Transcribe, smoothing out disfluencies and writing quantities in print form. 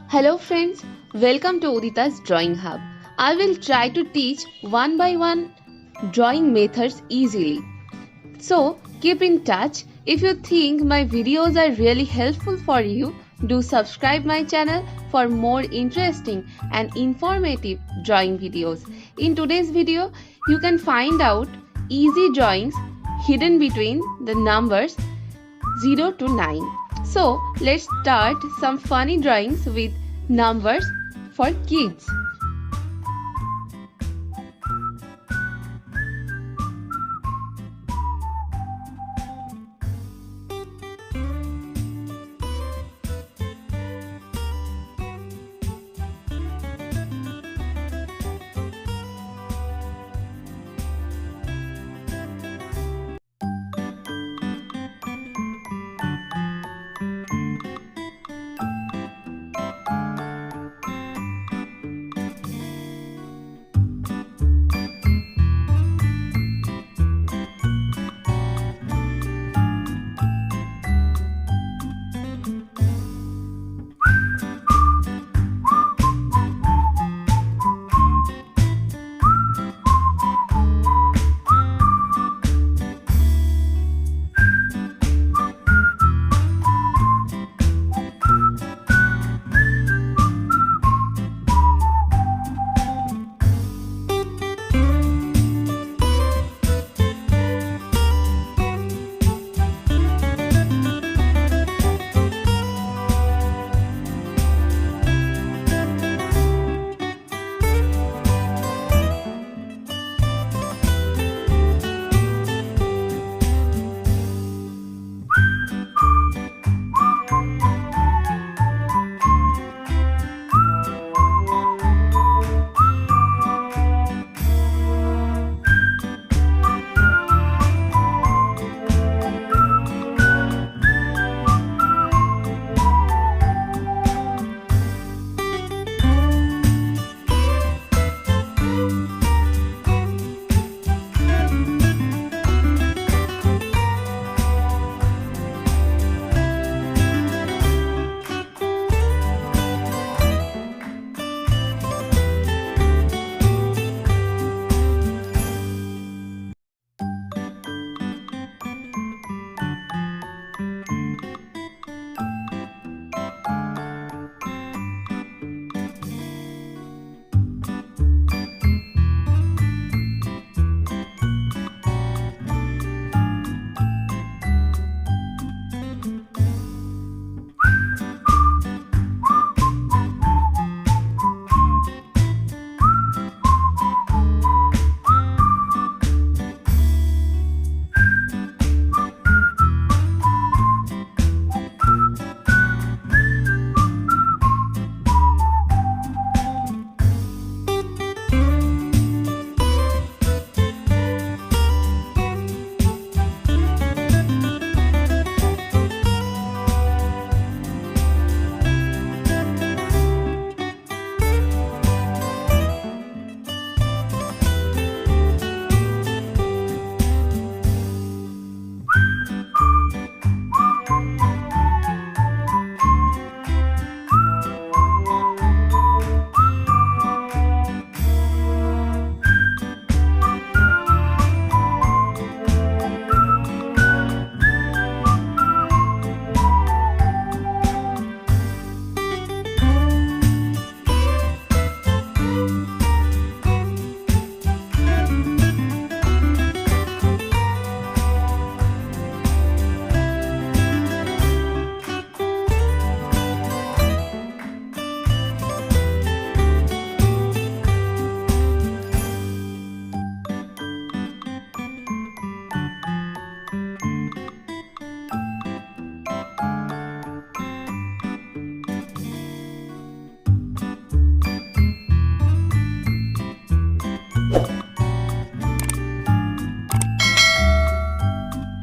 Hello friends, welcome to Udita's Drawing Hub. I will try to teach one by one drawing methods easily. So keep in touch. If you think my videos are really helpful for you, do subscribe my channel for more interesting and informative drawing videos. In today's video, you can find out easy drawings hidden between the numbers 0 to 9. So let's start some funny drawings with numbers for kids.